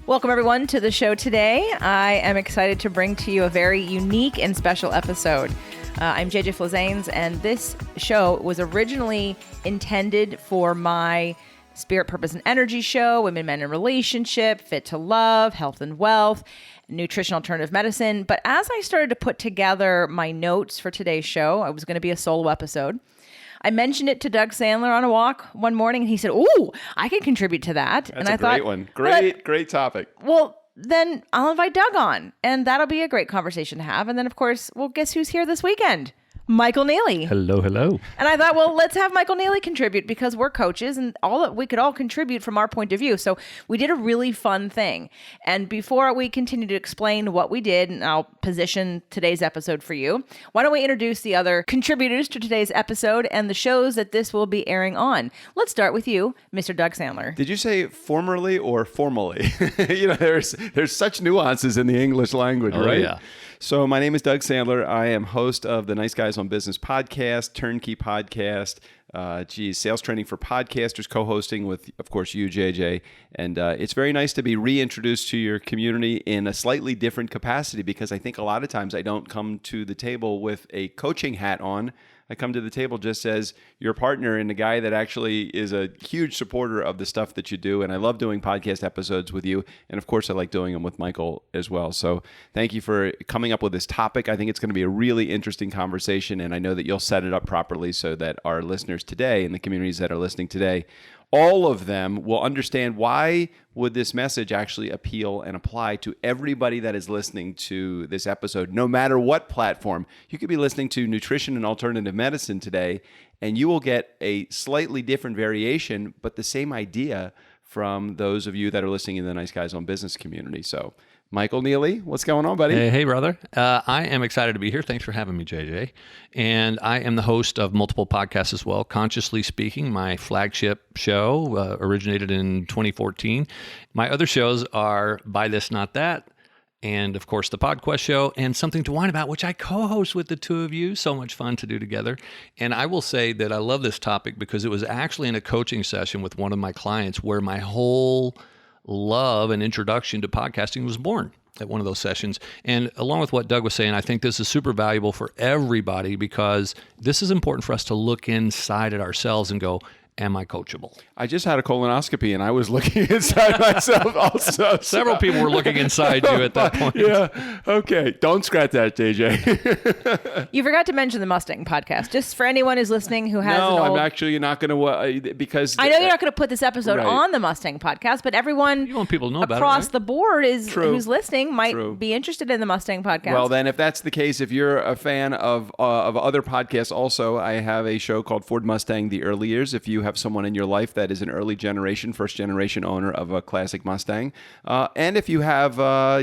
Welcome, everyone, to the show today. I am excited to bring to you a very unique and special episode. I'm JJ Flazanes, and this show was originally intended for my Spirit, Purpose, and Energy show, Women, Men, and Relationship, Fit to Love, Health and Wealth, Nutrition, Alternative Medicine. But as I started to put together my notes for today's show, I was going to be a solo episode. I mentioned it to Doug Sandler on a walk one morning, and he said, "Ooh, I can contribute to that." That's a great one. Great topic. Well, then I'll invite Doug on, and that'll be a great conversation to have. And then, of course, well, guess who's here this weekend? Michael Neeley. Hello. And I thought, well, let's have Michael Neeley contribute because we're coaches and we could all contribute from our point of view. So we did a really fun thing. And before we continue to explain what we did, and I'll position today's episode for you, why don't we introduce the other contributors to today's episode and the shows that this will be airing on. Let's start with you, Mr. Doug Sandler. Did you say formerly or formally? There's such nuances in the English language, right? Yeah. So my name is Doug Sandler. I am host of the Nice Guys on Business podcast, Turnkey podcast, sales training for podcasters, co-hosting with, of course, you, JJ. And it's very nice to be reintroduced to your community in a slightly different capacity because I think a lot of times I don't come to the table with a coaching hat on. I come to the table just as your partner and a guy that actually is a huge supporter of the stuff that you do. And I love doing podcast episodes with you. And of course, I like doing them with Michael as well. So thank you for coming up with this topic. I think it's going to be a really interesting conversation. And I know that you'll set it up properly so that our listeners today and the communities that are listening today, all of them will understand why would this message actually appeal and apply to everybody that is listening to this episode, no matter what platform. You could be listening to Nutrition and Alternative Medicine today, and you will get a slightly different variation, but the same idea from those of you that are listening in the Nice Guys on Business community. So Michael Neeley, what's going on, buddy? Hey, brother. I am excited to be here. Thanks for having me, JJ. And I am the host of multiple podcasts as well. Consciously Speaking, my flagship show, originated in 2014. My other shows are Buy This, Not That, and of course the PodQuest Show, and Something to Whine About, which I co-host with the two of you. So much fun to do together. And I will say that I love this topic because it was actually in a coaching session with one of my clients where my whole love and introduction to podcasting was born at one of those sessions. And along with what Doug was saying, I think this is super valuable for everybody because this is important for us to look inside at ourselves and go, am I coachable? I just had a colonoscopy and I was looking inside myself also. Several people were looking inside you at that point. Yeah. Okay. Don't scratch that, JJ. You forgot to mention the Mustang podcast, just for anyone who's listening who has No, I'm actually not going to, because I know you're not going to put this episode Right. on the Mustang podcast, but everyone You want people to know about it, across right? the board True. who's listening might True. be interested in the Mustang podcast. Well, then, if that's the case, if you're a fan of other podcasts, also, I have a show called Ford Mustang: The Early Years. If you have someone in your life that is an early generation, first generation owner of a classic Mustang, and if you have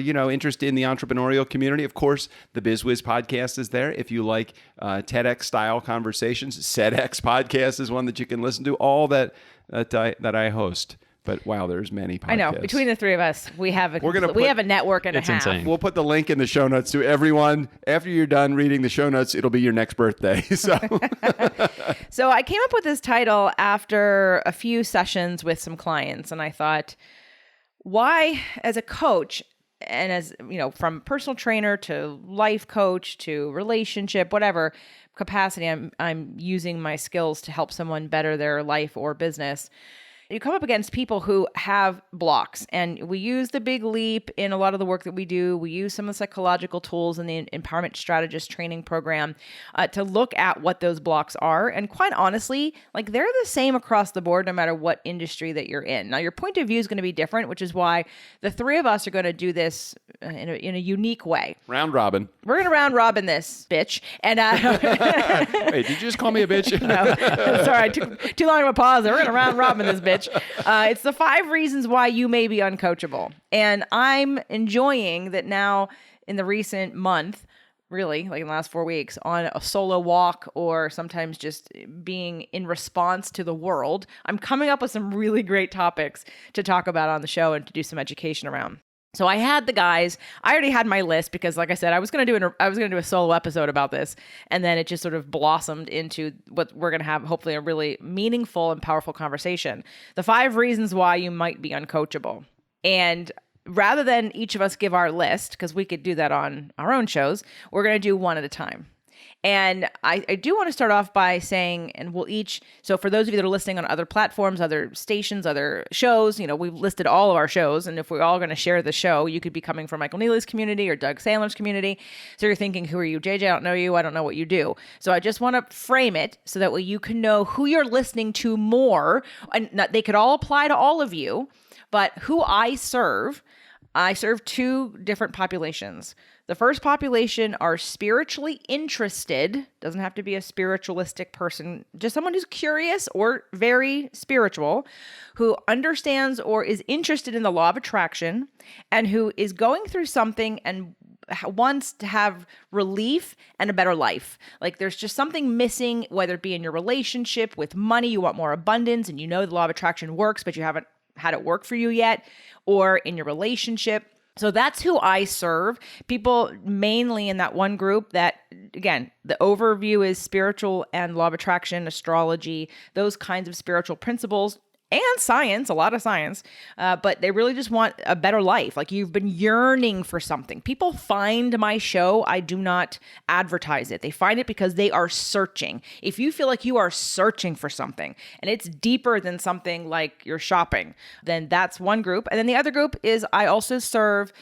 interest in the entrepreneurial community, of course, the BizWiz podcast is there. If you like TEDx style conversations, SEDx podcast is one that you can listen to. All that I host. But wow, there's many podcasts. I know. Between the three of us, we have a network and a It's half. insane. We'll put the link in the show notes to everyone. After you're done reading the show notes, it'll be your next birthday. So I came up with this title after a few sessions with some clients, and I thought, why, as a coach, and as from personal trainer to life coach to relationship, whatever capacity I'm using my skills to help someone better their life or business. You come up against people who have blocks, and we use the Big Leap in a lot of the work that we do. We use some of the psychological tools in the Empowerment Strategist training program to look at what those blocks are. And quite honestly, like they're the same across the board, no matter what industry that you're in. Now, your point of view is going to be different, which is why the three of us are going to do this in a unique way. round robin. We're going to round robin this bitch. And Wait, did you just call me a bitch? No, sorry, I took too long of a pause there. We're going to round robin this bitch. It's the 5 reasons why you may be uncoachable. And I'm enjoying that now in the recent month, really, like in the last 4 weeks, on a solo walk or sometimes just being in response to the world, I'm coming up with some really great topics to talk about on the show and to do some education around. So I had the guys. I already had my list because, like I said, I was going to do a solo episode about this, and then it just sort of blossomed into what we're going to have, hopefully, a really meaningful and powerful conversation. The 5 reasons why you might be uncoachable, and rather than each of us give our list, because we could do that on our own shows, we're going to do one at a time. And I do want to start off by saying, and we'll each, so for those of you that are listening on other platforms, other stations, other shows, we've listed all of our shows. And if we're all going to share the show, you could be coming from Michael Neeley's community or Doug Sandler's community. So you're thinking, who are you? JJ, I don't know you. I don't know what you do. So I just want to frame it so that way you can know who you're listening to more. And they could all apply to all of you, but who I serve two different populations. The first population are spiritually interested, doesn't have to be a spiritualistic person, just someone who's curious or very spiritual, who understands or is interested in the law of attraction, and who is going through something and wants to have relief and a better life. Like there's just something missing, whether it be in your relationship, with money, you want more abundance, and the law of attraction works, but you haven't had it work for you yet, or in your relationship. So that's who I serve. People mainly in that one group that, again, the overview is spiritual and law of attraction, astrology, those kinds of spiritual principles, and science, a lot of science, but they really just want a better life. Like you've been yearning for something. People find my show. I do not advertise it. They find it because they are searching. If you feel like you are searching for something and it's deeper than something like you're shopping, then that's one group. And then the other group is I also serve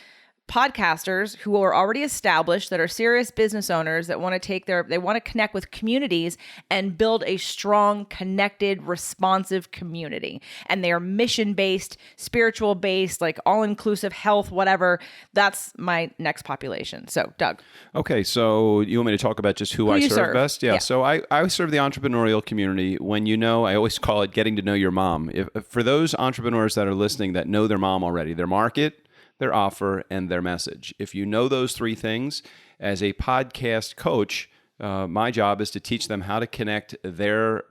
podcasters who are already established, that are serious business owners that want to they want to connect with communities and build a strong, connected, responsive community. And they are mission-based, spiritual-based, like all-inclusive health, whatever. That's my next population. So, Doug. Okay, so you want me to talk about just who I serve best? Yeah. So I serve the entrepreneurial community. When I always call it getting to know your mom. For those entrepreneurs that are listening that know their mom already, their market, their offer, and their message. If you know those three things, as a podcast coach, my job is to teach them how to connect their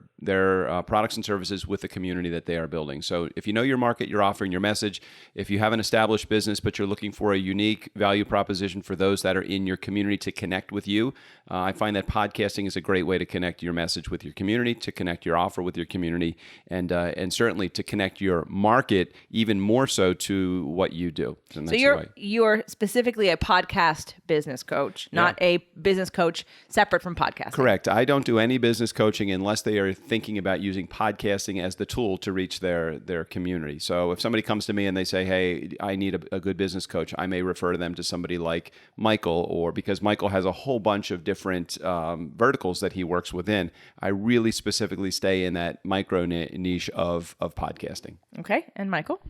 products and services with the community that they are building. So if you know your market, your offer, and your message, if you have an established business, but you're looking for a unique value proposition for those that are in your community to connect with you, I find that podcasting is a great way to connect your message with your community, to connect your offer with your community, and certainly to connect your market even more so to what you do. So you're specifically a podcast business coach, not a business coach separate from podcasting. Correct. I don't do any business coaching unless they are thinking about using podcasting as the tool to reach their community. So if somebody comes to me and they say, hey, I need a good business coach, I may refer them to somebody like Michael, or because Michael has a whole bunch of different verticals that he works within, I really specifically stay in that micro niche of podcasting. Okay. And Michael?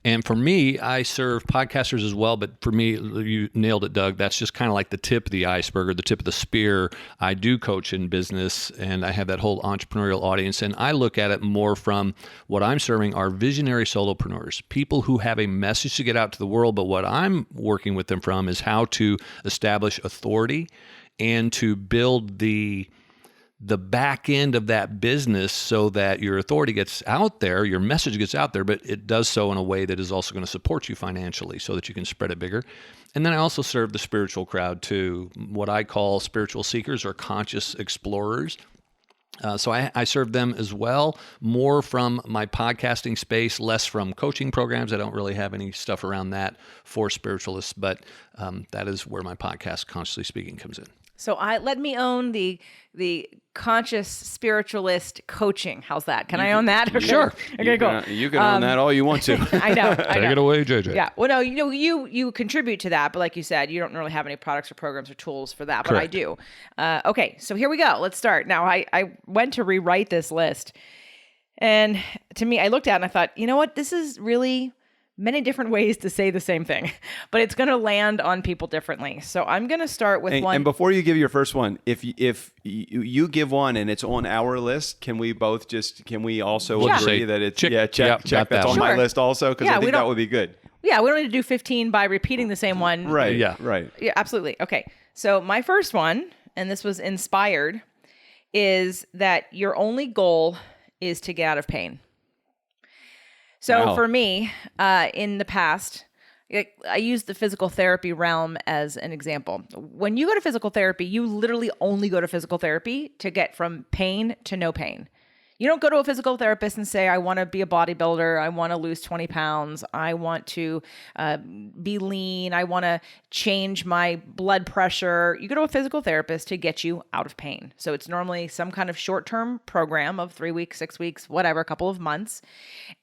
And for me, I serve podcasters as well, but for me, you nailed it, Doug. That's just kind of like the tip of the iceberg or the tip of the spear. I do coach in business, and I have that whole entrepreneurial audience, and I look at it more from what I'm serving are visionary solopreneurs, people who have a message to get out to the world, but what I'm working with them from is how to establish authority and to build the back end of that business so that your authority gets out there, your message gets out there, but it does so in a way that is also going to support you financially so that you can spread it bigger. And then I also serve the spiritual crowd too, what I call spiritual seekers or conscious explorers. So I serve them as well, more from my podcasting space, less from coaching programs. I don't really have any stuff around that for spiritualists, but that is where my podcast, Consciously Speaking, comes in. So let me own the conscious spiritualist coaching. How's that? Can I own that? Okay. Sure. Okay, cool. You can own that all you want to. I know. Take it away, JJ. Yeah. Well, no, you contribute to that, but like you said, you don't really have any products or programs or tools for that, but Correct. I do. Okay, so here we go. Let's start. Now, I went to rewrite this list, and to me, I looked at it and I thought, you know what? This is really many different ways to say the same thing, but it's going to land on people differently. So I'm going to start with one. And before you give your first one, if you give one and it's on our list, can we also agree that it's check that's on my list also? Because I think that would be good. Yeah, we don't need to do 15 by repeating the same one. Right. Yeah. Right. Yeah, absolutely. Okay. So my first one, and this was inspired, is that your only goal is to get out of pain. So for me, in the past, I use the physical therapy realm as an example. When you go to physical therapy, you literally only go to physical therapy to get from pain to no pain. You don't go to a physical therapist and say, I want to be a bodybuilder. I want to lose 20 pounds. I want to be lean. I want to change my blood pressure. You go to a physical therapist to get you out of pain. So it's normally some kind of short-term program of 3 weeks, 6 weeks, whatever, a couple of months.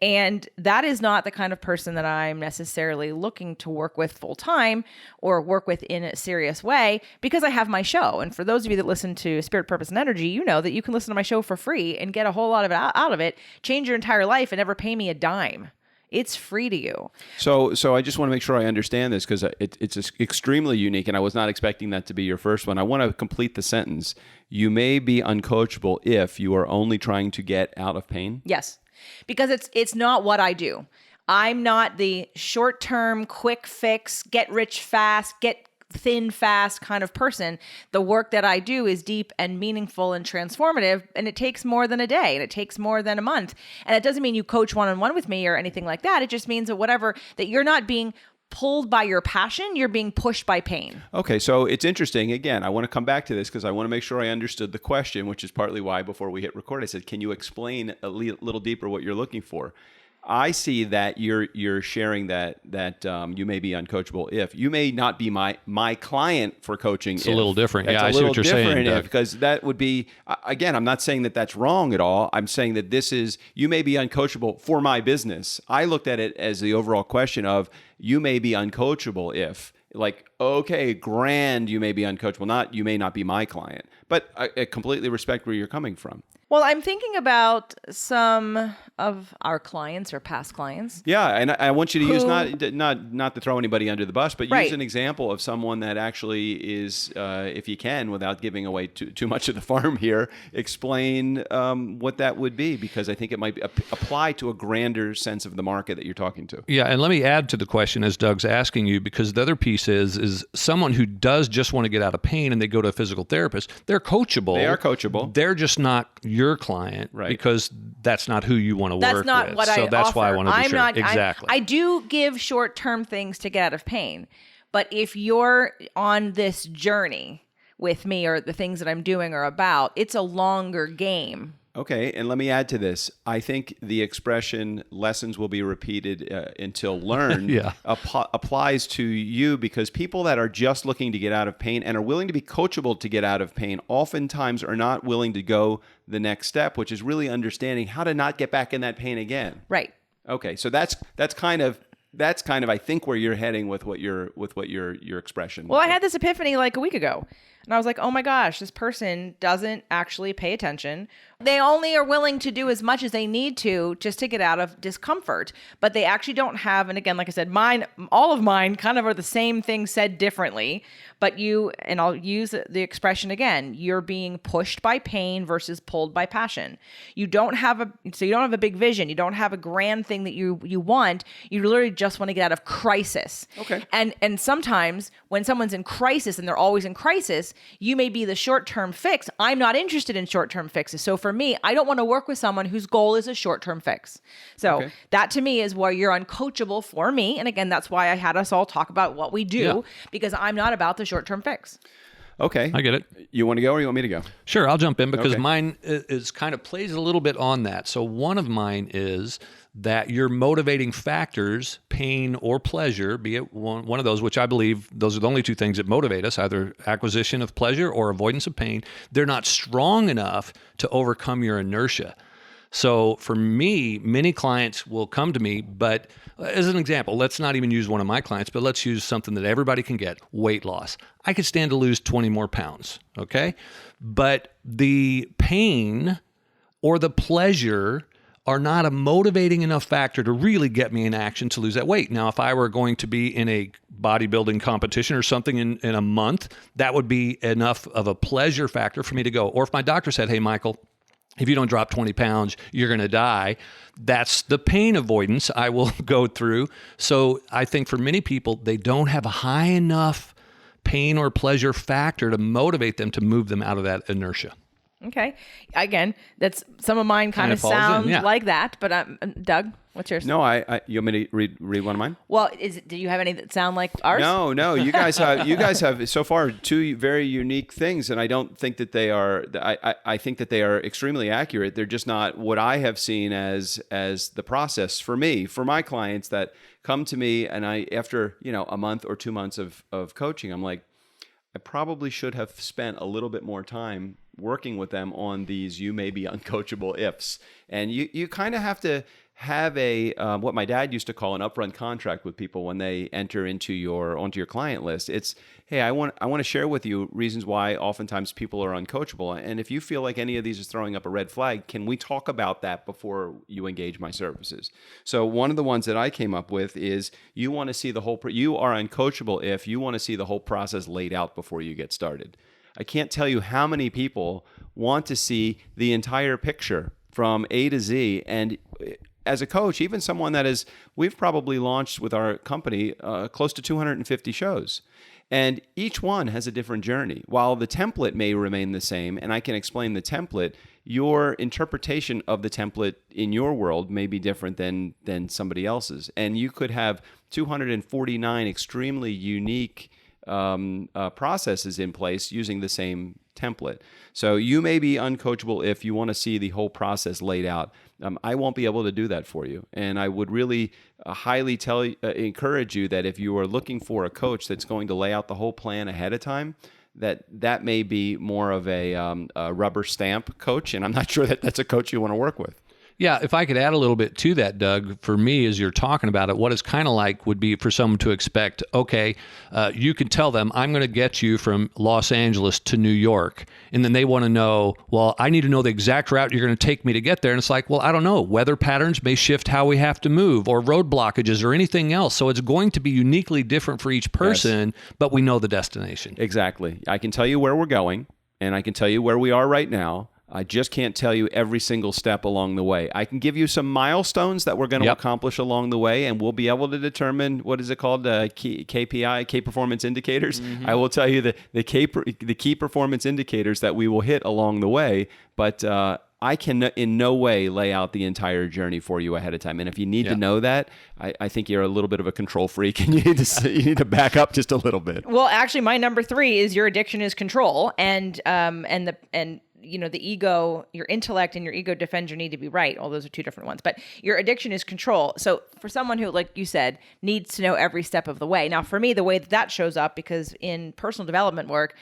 And that is not the kind of person that I'm necessarily looking to work with full-time or work with in a serious way, because I have my show. And for those of you that listen to Spirit, Purpose, and Energy, you know that you can listen to my show for free and get a whole lot of it out of it, change your entire life, and never pay me a dime. It's free to you. So I just want to make sure I understand this, because it's extremely unique, and I was not expecting that to be your first one. I want to complete the sentence. You may be uncoachable if you are only trying to get out of pain? Yes, because it's not what I do. I'm not the short-term, quick fix, get rich fast, get thin fast kind of person. The work that I do is deep and meaningful and transformative, and it takes more than a day, and it takes more than a month. And it doesn't mean you coach one-on-one with me or anything like that. It just means that you're not being pulled by your passion, you're being pushed by pain. Okay, so it's interesting. Again, I want to come back to this because I want to make sure I understood the question, which is partly why before we hit record, I said, can you explain a little deeper what you're looking for? I see that you're sharing that you may be uncoachable if you may not be my client for coaching. It's a little different. That's I see what you're saying, Doug. Because that would be, again, I'm not saying that that's wrong at all. I'm saying that you may be uncoachable for my business. I looked at it as the overall question of you may be uncoachable if, like, okay, grand, you may be uncoachable, you may not be my client. But I completely respect where you're coming from. Well, I'm thinking about some of our clients or past clients. Yeah, and I want you to use not to throw anybody under the bus, but use an example of someone that actually is, if you can, without giving away too much of the farm here, explain what that would be, because I think it might apply to a grander sense of the market that you're talking to. Yeah, and let me add to the question as Doug's asking you, because the other piece is someone who does just want to get out of pain and they go to a physical therapist, they're coachable. They are coachable. They're just not your client, right? Because that's not who you want to work with. That's not what I offer. So that's why I want to be sure. Exactly. I do give short-term things to get out of pain, but if you're on this journey with me or the things that I'm doing are about, it's a longer game. Okay, and let me add to this. I think the expression lessons will be repeated until learned applies to you, because people that are just looking to get out of pain and are willing to be coachable to get out of pain oftentimes are not willing to go the next step, which is really understanding how to not get back in that pain again. Right. Okay, so that's kind of I think where you're heading with what your expression. Well, I had this epiphany like a week ago. And I was like, oh my gosh, this person doesn't actually pay attention. They only are willing to do as much as they need to just to get out of discomfort. But they actually don't have, and again, like I said, all of mine kind of are the same thing said differently. But and I'll use the expression again, you're being pushed by pain versus pulled by passion. You don't have a big vision. You don't have a grand thing that you want. You literally just want to get out of crisis. Okay. And sometimes when someone's in crisis, and they're always in crisis, you may be the short-term fix. I'm not interested in short-term fixes. So for me, I don't want to work with someone whose goal is a short-term fix. So that to me is where you're uncoachable for me. And again, that's why I had us all talk about what we do, because I'm not about the short-term fix. Okay. I get it. You want to go or you want me to go? Sure, I'll jump in because mine is kind of plays a little bit on that. So one of mine is that your motivating factors, pain or pleasure, be it one of those, which I believe those are the only two things that motivate us, either acquisition of pleasure or avoidance of pain, they're not strong enough to overcome your inertia. So for me, many clients will come to me, but as an example, let's not even use one of my clients, but let's use something that everybody can get, weight loss. I could stand to lose 20 more pounds, okay? But the pain or the pleasure are not a motivating enough factor to really get me in action to lose that weight. Now, if I were going to be in a bodybuilding competition or something in a month, that would be enough of a pleasure factor for me to go. Or if my doctor said, hey, Michael, if you don't drop 20 pounds, you're going to die. That's the pain avoidance I will go through. So I think for many people, they don't have a high enough pain or pleasure factor to motivate them to move them out of that inertia. Okay. Again, that's some of mine kind of falls in, sound yeah. like that, but Doug, what's yours? No, you want me to read one of mine? Well, do you have any that sound like ours? No. You guys have so far two very unique things, and I don't think that they are. I think that they are extremely accurate. They're just not what I have seen as the process for my clients that come to me, and after a month or 2 months of coaching, I'm like, I probably should have spent a little bit more time working with them on these you may be uncoachable ifs. And you kind of have to have a what my dad used to call an upfront contract with people when they enter onto your client list. It's, hey, I want to share with you reasons why oftentimes people are uncoachable. And if you feel like any of these is throwing up a red flag, can we talk about that before you engage my services? So one of the ones that I came up with is you want to see the whole you are uncoachable if you want to see the whole process laid out before you get started. I can't tell you how many people want to see the entire picture from A to Z. And as a coach, even someone we've probably launched with our company close to 250 shows. And each one has a different journey. While the template may remain the same, and I can explain the template, your interpretation of the template in your world may be different than somebody else's. And you could have 249 extremely unique processes in place using the same template. So you may be uncoachable if you want to see the whole process laid out. I won't be able to do that for you. And I would really highly encourage you that if you are looking for a coach that's going to lay out the whole plan ahead of time, that may be more of a rubber stamp coach. And I'm not sure that that's a coach you want to work with. Yeah, if I could add a little bit to that, Doug, for me, as you're talking about it, what it's kind of like would be for someone to expect, okay, you can tell them, I'm going to get you from Los Angeles to New York. And then they want to know, well, I need to know the exact route you're going to take me to get there. And it's like, well, I don't know. Weather patterns may shift how we have to move, or road blockages or anything else. So it's going to be uniquely different for each person, but we know the destination. Exactly. I can tell you where we're going, and I can tell you where we are right now. I just can't tell you every single step along the way. I can give you some milestones that we're going to accomplish along the way, and we'll be able to determine, what is it called, KPI, key performance indicators. Mm-hmm. I will tell you the key performance indicators that we will hit along the way, but I can in no way lay out the entire journey for you ahead of time. And if you need to know that, I think you're a little bit of a control freak, and you need to back up just a little bit. Well, actually, my number 3 is your addiction is control, and the ego, your intellect and your ego defends your need to be right. All those are two different ones, but your addiction is control. So for someone who, like you said, needs to know every step of the way. Now, for me, the way that shows up, because in personal development work,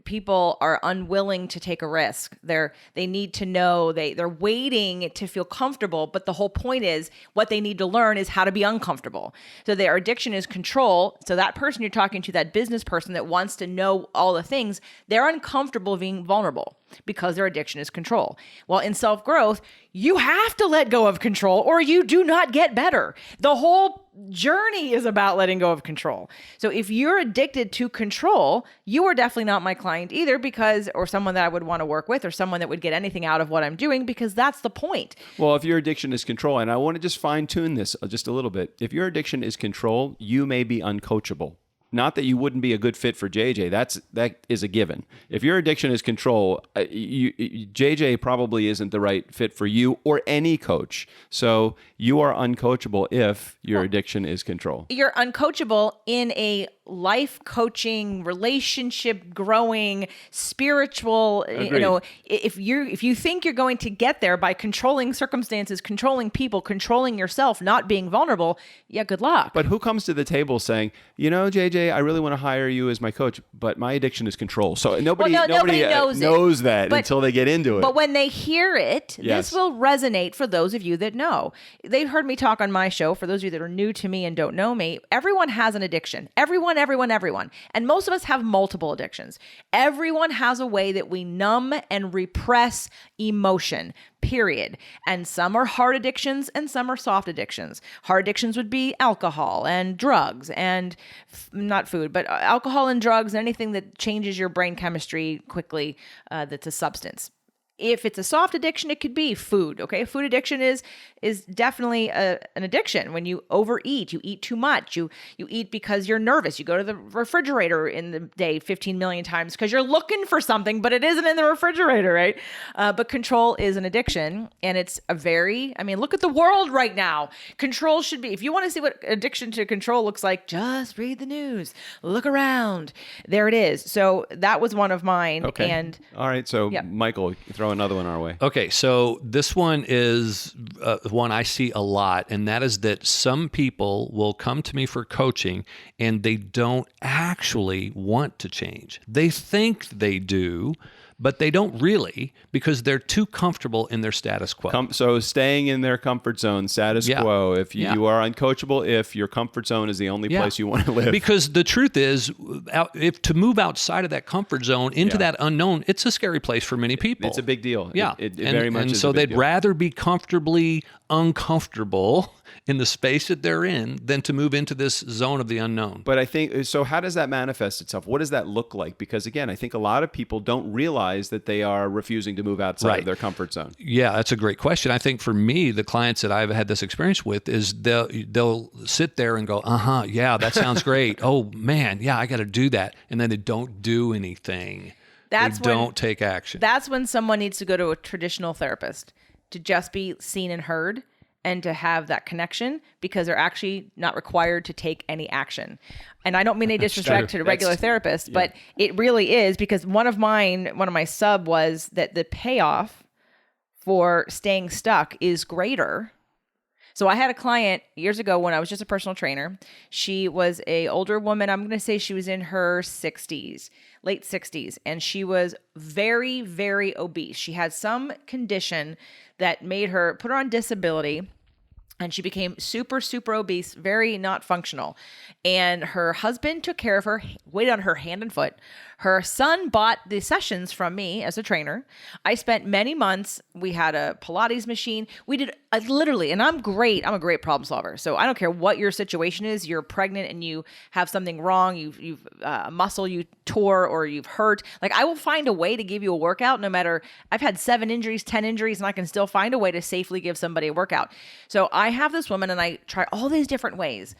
people are unwilling to take a risk. They need to know, they're waiting to feel comfortable, but the whole point is what they need to learn is how to be uncomfortable. So their addiction is control. So that person you're talking to, that business person that wants to know all the things, they're uncomfortable being vulnerable because their addiction is control. Well, in self-growth, you have to let go of control or you do not get better. The whole journey is about letting go of control. So if you're addicted to control, you are definitely not my client either, or someone that I would want to work with, or someone that would get anything out of what I'm doing, because that's the point. Well, if your addiction is control, and I want to just fine tune this just a little bit. If your addiction is control, you may be uncoachable. Not that you wouldn't be a good fit for JJ. That is a given. If your addiction is control, JJ probably isn't the right fit for you or any coach. So you are uncoachable if your addiction is control. You're uncoachable in a life coaching, relationship growing, spiritual. Agreed. If you think you're going to get there by controlling circumstances, controlling people, controlling yourself, not being vulnerable, good luck. But who comes to the table saying, JJ, I really want to hire you as my coach, but my addiction is control. So nobody knows that until they get into it. But when they hear it, this will resonate for those of you that know. They've heard me talk on my show. For those of you that are new to me and don't know me, everyone has an addiction. Everyone. And most of us have multiple addictions. Everyone has a way that we numb and repress emotion, period. And some are hard addictions and some are soft addictions. Hard addictions would be alcohol and drugs and not food, but alcohol and drugs and anything that changes your brain chemistry quickly, that's a substance. If it's a soft addiction, it could be food. Okay. Food addiction is definitely an addiction. When you overeat, you eat too much, you eat because you're nervous. You go to the refrigerator in the day 15 million times because you're looking for something, but it isn't in the refrigerator, right? But control is an addiction, and it's look at the world right now. Control should be, if you want to see what addiction to control looks like, just read the news, look around. There it is. So that was one of mine. Okay. And all right. So Michael, throw another one our way. Okay, so this one is one I see a lot, and that is that some people will come to me for coaching and they don't actually want to change. They think they do, but they don't really, because they're too comfortable in their status quo. So staying in their comfort zone, status quo. If you are uncoachable, if your comfort zone is the only place you want to live. Because the truth is, if to move outside of that comfort zone into that unknown, it's a scary place for many people. It's a big deal. Yeah. It very much is and so a big they'd deal. rather be comfortably uncomfortable in the space that they're in than to move into this zone of the unknown. But I think, so how does that manifest itself? What does that look like? Because again, I think a lot of people don't realize that they are refusing to move outside of their comfort zone. Yeah, that's a great question. I think for me, the clients that I've had this experience with is they'll sit there and go, yeah, that sounds great. Oh man, yeah, I got to do that. And then they don't do anything. They don't take action. That's when someone needs to go to a traditional therapist to just be seen and heard, and to have that connection, because they're actually not required to take any action. And I don't mean any disrespect to the regular therapist, but it really is, because one of my sub was that the payoff for staying stuck is greater. So I had a client years ago when I was just a personal trainer. She was an older woman. I'm going to say she was in her 60s, late 60s, and she was very, very obese. She had some condition that made her, put her on disability, and she became super, super obese, very not functional. And her husband took care of her, waited on her hand and foot. Her son bought the sessions from me as a trainer. I spent many months. We had a Pilates machine. We did literally, and I'm a great problem solver. So I don't care what your situation is. You're pregnant and you have something wrong. You've a muscle you tore or you've hurt. Like, I will find a way to give you a workout, no matter, I've had 7 injuries, 10 injuries, and I can still find a way to safely give somebody a workout. So I have this woman and I try all these different ways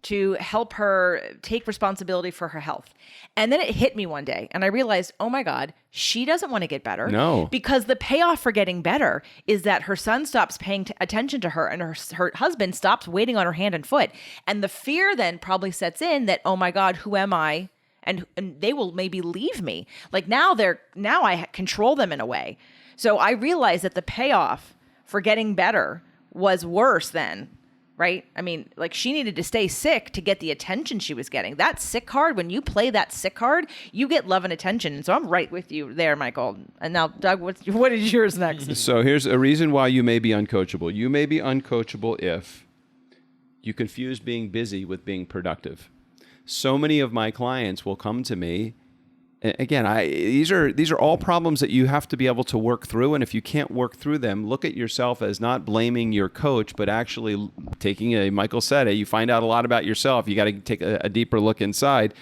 to help her take responsibility for her health. And then it hit me one day and I realized, oh my God, she doesn't want to get better. No. Because the payoff for getting better is that her son stops paying attention to her, and her husband stops waiting on her hand and foot. And the fear then probably sets in that, oh my God, who am I? And they will maybe leave me. Like now I control them in a way. So I realized that the payoff for getting better was worse than, right? I mean, like, she needed to stay sick to get the attention she was getting. That sick card, when you play that sick card, you get love and attention. And so I'm right with you there, Michael. And now, Doug, what is yours next? So here's a reason why you may be uncoachable. You may be uncoachable if you confuse being busy with being productive. So many of my clients will come to me. Again, these are all problems that you have to be able to work through. And if you can't work through them, look at yourself as not blaming your coach, but actually taking Michael said it, you find out a lot about yourself. You got to take a deeper look inside.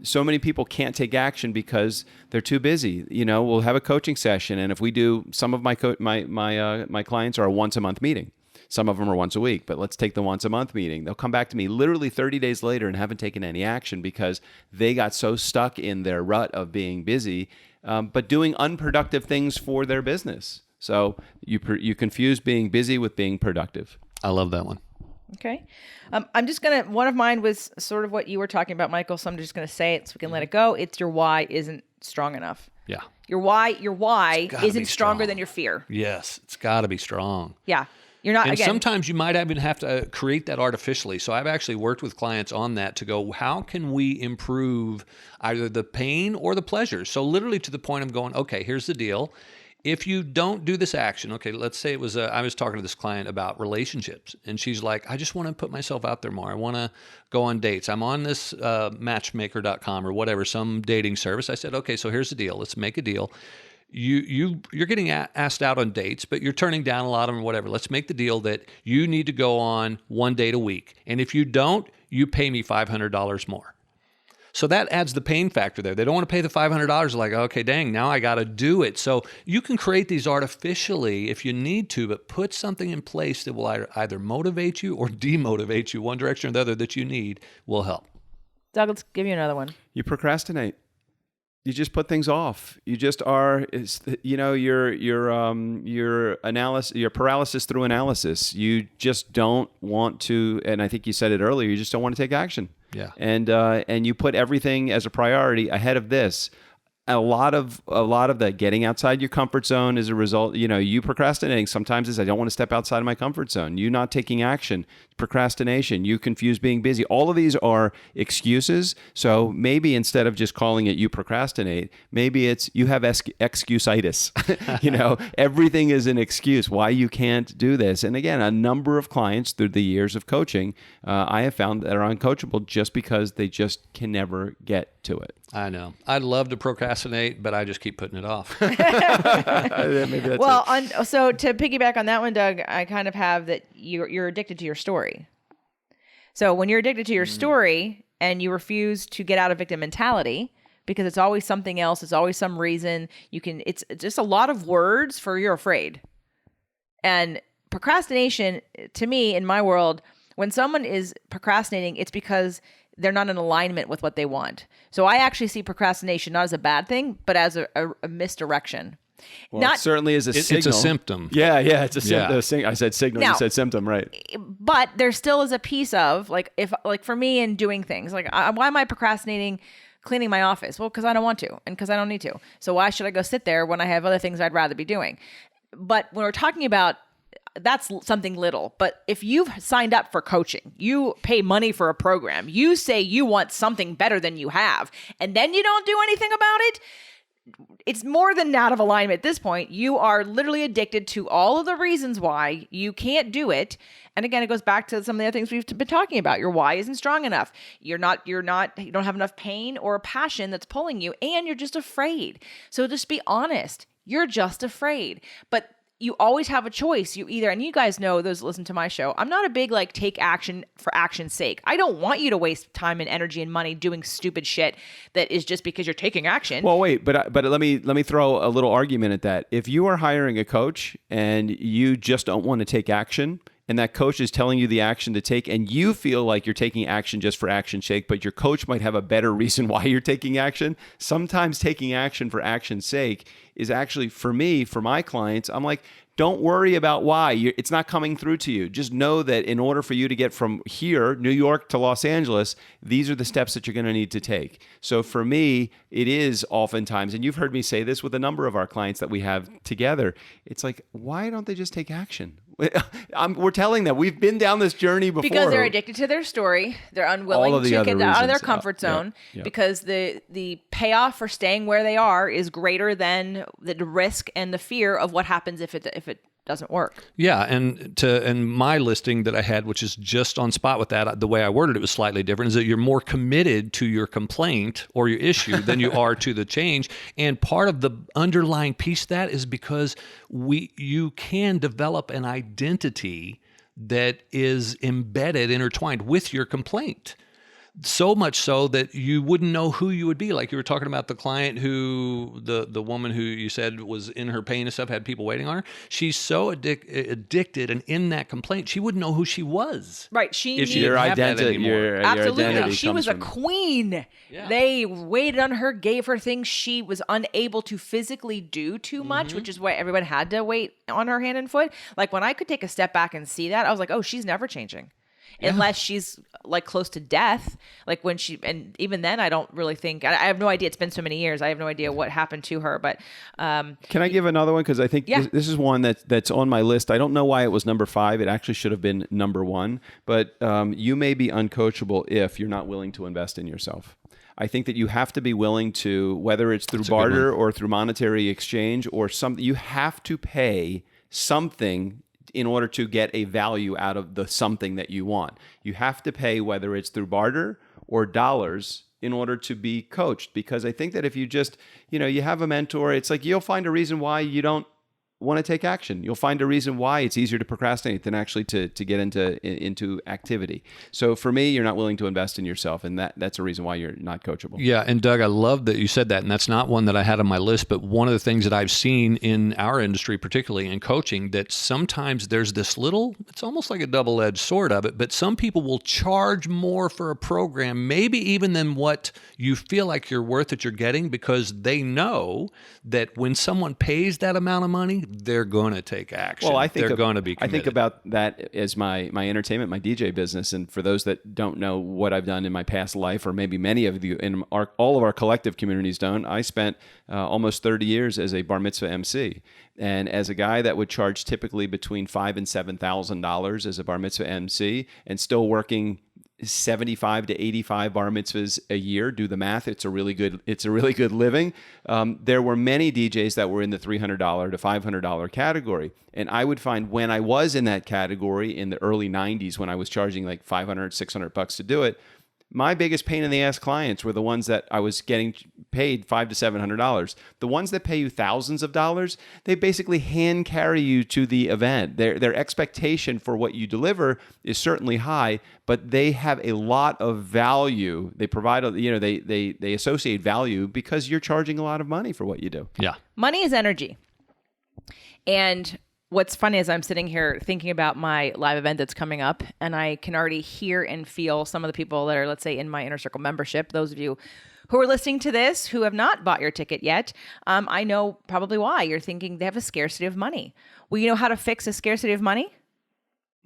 So many people can't take action because they're too busy. You know, we'll have a coaching session, and if we do, some of my clients are a once a month meeting. Some of them are once a week, but let's take the once a month meeting. They'll come back to me literally 30 days later and haven't taken any action because they got so stuck in their rut of being busy, but doing unproductive things for their business. So you confuse being busy with being productive. I love that one. Okay. I'm just going to, one of mine was sort of what you were talking about, Michael. So I'm just going to say it so we can let it go. It's your why isn't strong enough. Yeah. Your why isn't stronger than your fear. Yes. It's got to be strong. Yeah. You're not, and again, sometimes you might even have to create that artificially. So I've actually worked with clients on that to go, how can we improve either the pain or the pleasure? So literally to the point of going, okay, here's the deal. If you don't do this action, okay, let's say it was, I was talking to this client about relationships, and she's like, I just want to put myself out there more. I want to go on dates. I'm on this matchmaker.com or whatever, some dating service. I said, okay, so here's the deal. Let's make a deal. You're getting asked out on dates, but you're turning down a lot of them or whatever. Let's make the deal that you need to go on 1 date a week. And if you don't, you pay me $500 more. So that adds the pain factor there. They don't want to pay the $500. Like, okay, dang, now I got to do it. So you can create these artificially if you need to, but put something in place that will either motivate you or demotivate you, one direction or the other, that you need will help. Doug, let's give you another one. You procrastinate. You just put things off. You just are, your paralysis through analysis. You just don't want to, and I think you said it earlier, you just don't want to take action. Yeah. And you put everything as a priority ahead of this. A lot of the getting outside your comfort zone is a result, you procrastinating sometimes is I don't want to step outside of my comfort zone. You not taking action, procrastination, you confuse being busy. All of these are excuses. So maybe instead of just calling it you procrastinate, maybe it's you have excuse-itis. Everything is an excuse why you can't do this. And again, a number of clients through the years of coaching, I have found that are uncoachable just because they just can never get to it. I know. I'd love to procrastinate, but I just keep putting it off. Maybe that's it. So to piggyback on that one, Doug, I kind of have that you're addicted to your story. So when you're addicted to your story and you refuse to get out of victim mentality, because it's always something else, it's always some reason, it's just a lot of words for you're afraid. And procrastination, to me, in my world, when someone is procrastinating, it's because they're not in alignment with what they want. So I actually see procrastination not as a bad thing, but as a misdirection. Well, it certainly is a signal. It's a symptom. Yeah, it's a symptom. I said signal, you said symptom, right. But there still is a piece of, for me in doing things, why am I procrastinating cleaning my office? Well, because I don't want to and because I don't need to. So why should I go sit there when I have other things I'd rather be doing? But when we're talking about that's something little. But if you've signed up for coaching, you pay money for a program, you say you want something better than you have, and then you don't do anything about it, it's more than out of alignment at this point. You are literally addicted to all of the reasons why you can't do it. And again, it goes back to some of the other things we've been talking about. Your why isn't strong enough. You don't have enough pain or passion that's pulling you, and you're just afraid. So just be honest. You're just afraid. But you always have a choice. And you guys know, those that listen to my show, I'm not a big take action for action's sake. I don't want you to waste time and energy and money doing stupid shit that is just because you're taking action. Well, wait, but let me throw a little argument at that. If you are hiring a coach and you just don't want to take action, and that coach is telling you the action to take, and you feel like you're taking action just for action's sake, but your coach might have a better reason why you're taking action. Sometimes taking action for action's sake is actually, for me, for my clients, I'm like, don't worry about why. It's not coming through to you. Just know that in order for you to get from here, New York, to Los Angeles, these are the steps that you're going to need to take. So for me, it is oftentimes, and you've heard me say this with a number of our clients that we have together, it's like, why don't they just take action? We're telling them we've been down this journey before. Because they're addicted to their story. They're unwilling to get out of their comfort zone because the payoff for staying where they are is greater than the risk and the fear of what happens if it doesn't work. Yeah, and my listing that I had, which is just on spot with that, the way I worded it was slightly different, is that you're more committed to your complaint or your issue than you are to the change. And part of the underlying piece of that is because you can develop an identity that is embedded, intertwined with your complaint. So much so that you wouldn't know who you would be. Like you were talking about the client who, the woman who you said was in her pain and stuff, had people waiting on her. She's so addicted and in that complaint, she wouldn't know who she was. Right. Your identity. Your absolutely. identity She was a queen. Yeah. They waited on her, gave her things she was unable to physically do too much, which is why everyone had to wait on her hand and foot. Like when I could take a step back and see that, I was like, oh, she's never changing. Yeah. Unless she's close to death, and even then I don't really think, I have no idea. It's been so many years. I have no idea what happened to her, but. Can I give another one? Cause I think this is one that's on my list. I don't know why it was number 5. It actually should have been number 1, but you may be uncoachable if you're not willing to invest in yourself. I think that you have to be willing to, whether it's through barter or through monetary exchange or something, you have to pay something in order to get a value out of the something that you want. You have to pay, whether it's through barter or dollars, in order to be coached. Because I think that if you just, you have a mentor, it's like you'll find a reason why want to take action. You'll find a reason why it's easier to procrastinate than actually to get into activity. So for me, you're not willing to invest in yourself, and that's a reason why you're not coachable. Yeah, and Doug, I love that you said that, and that's not one that I had on my list, but one of the things that I've seen in our industry, particularly in coaching, that sometimes there's this little, it's almost like a double-edged sword of it, but some people will charge more for a program, maybe even than what you feel like you're worth that you're getting, because they know that when someone pays that amount of money, they're going to take action. Well, I think they're going to be committed. I think about that as my entertainment, my DJ business. And for those that don't know what I've done in my past life, or maybe many of you in all of our collective communities don't, I spent almost 30 years as a bar mitzvah MC. And as a guy that would charge typically between $5,000 and $7,000 as a bar mitzvah MC, and still working 75 to 85 bar mitzvahs a year, do the math. It's a really good living. There were many DJs that were in the $300 to $500 category. And I would find when I was in that category in the early 90s, when I was charging like $500, $600 to do it, my biggest pain in the ass clients were the ones that I was getting paid $500 to $700. The ones that pay you thousands of dollars, they basically hand carry you to the event. Their expectation for what you deliver is certainly high, but they have a lot of value. They provide, they associate value because you're charging a lot of money for what you do. Yeah. Money is energy. And what's funny is I'm sitting here thinking about my live event that's coming up, and I can already hear and feel some of the people that are, let's say, in my Inner Circle membership. Those of you who are listening to this who have not bought your ticket yet, I know probably why. You're thinking they have a scarcity of money. Well, you know how to fix a scarcity of money?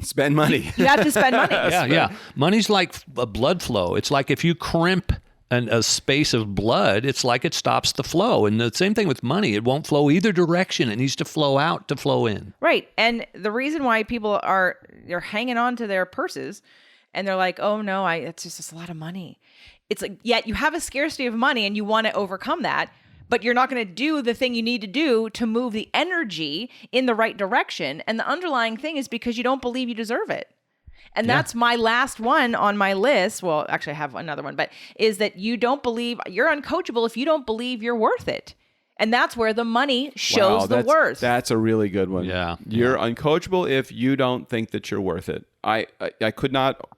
Spend money. You have to spend money. Yeah. Money's like a blood flow. It's like if you crimp a space of blood, it's like it stops the flow. And the same thing with money. It won't flow either direction. It needs to flow out to flow in. Right. And the reason why people they're hanging on to their purses and they're like, oh no, it's just a lot of money. It's like, yet you have a scarcity of money and you want to overcome that, but you're not going to do the thing you need to do to move the energy in the right direction. And the underlying thing is because you don't believe you deserve it. And that's my last one on my list. Well, actually I have another one, but is that you don't believe you're uncoachable if you don't believe you're worth it. And that's where the money shows the worth. That's a really good one. Yeah. You're uncoachable if you don't think that you're worth it. I could not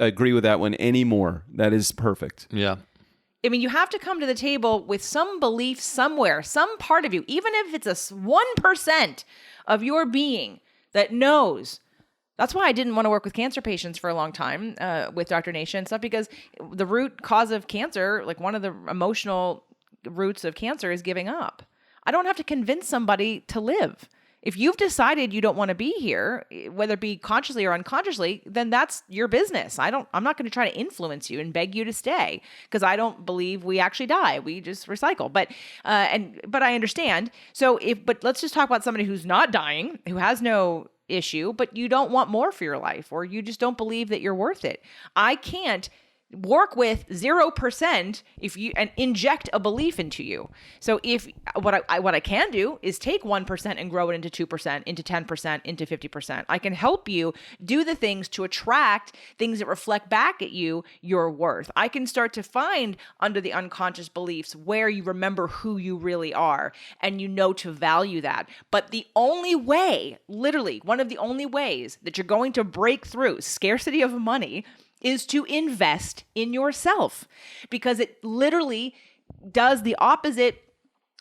agree with that one anymore. That is perfect. Yeah. I mean, you have to come to the table with some belief somewhere, some part of you, even if it's a 1% of your being that knows. That's why I didn't want to work with cancer patients for a long time with Dr. Nation and stuff, because the root cause of cancer, like one of the emotional roots of cancer, is giving up. I don't have to convince somebody to live. If you've decided you don't want to be here, whether it be consciously or unconsciously, then that's your business. I'm not going to try to influence you and beg you to stay, because I don't believe we actually die. We just recycle. But I understand. But let's just talk about somebody who's not dying, who has no issue, but you don't want more for your life, or you just don't believe that you're worth it. I can't work with 0% and inject a belief into you. So if what I can do is take 1% and grow it into 2%, into 10%, into 50%. I can help you do the things to attract things that reflect back at you your worth. I can start to find under the unconscious beliefs where you remember who you really are, and you know to value that. But the only way, literally one of the only ways that you're going to break through scarcity of money is to invest in yourself, because it literally does the opposite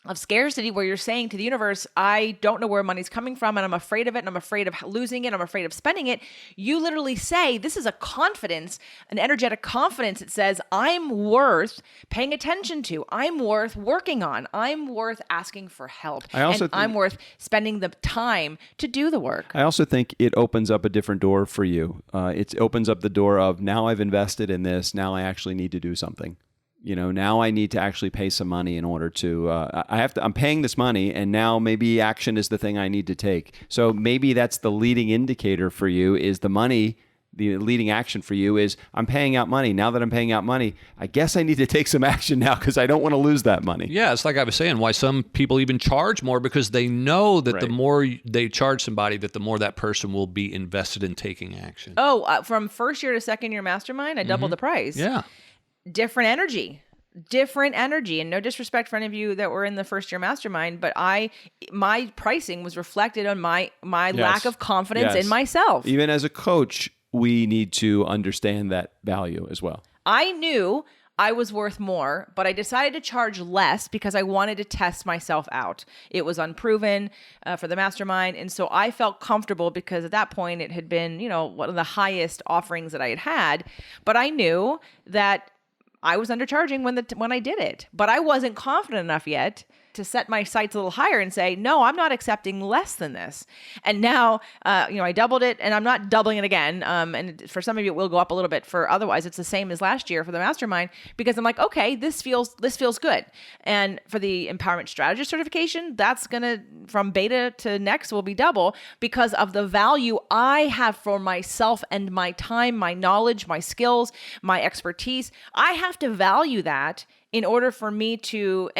of scarcity, where you're saying to the universe, I don't know where money's coming from, and I'm afraid of it, and I'm afraid of losing it, I'm afraid of spending it. You literally say, this is a confidence, an energetic confidence. It says, I'm worth paying attention to, I'm worth working on, I'm worth asking for help, I'm worth spending the time to do the work. I also think it opens up a different door for you. It opens up the door of, now I've invested in this, now I actually need to do something. Now I need to actually pay some money in order to, I'm paying this money, and now maybe action is the thing I need to take. So maybe that's the leading indicator for you, is the money. The leading action for you is, I'm paying out money. Now that I'm paying out money, I guess I need to take some action now, because I don't want to lose that money. Yeah, it's like I was saying, why some people even charge more, because they know that the more they charge somebody, that the more that person will be invested in taking action. Oh, from first year to second year mastermind, I doubled the price. Yeah. Different energy. different energy. And no disrespect for any of you that were in the first year mastermind, but my pricing was reflected on my lack of confidence in myself. Even as a coach, we need to understand that value as well. I knew I was worth more, but I decided to charge less because I wanted to test myself out. It was unproven for the mastermind. And so I felt comfortable because at that point it had been, one of the highest offerings that I had. But I knew that I was undercharging when I did it. But I wasn't confident enough yet to set my sights a little higher and say, no, I'm not accepting less than this. And now, I doubled it, and I'm not doubling it again. And for some of you, it will go up a little bit. For otherwise, it's the same as last year for the mastermind, because I'm like, okay, this feels good. And for the empowerment strategist certification, that's gonna, from beta to next, will be double because of the value I have for myself and my time, my knowledge, my skills, my expertise. I have to value that in order for me to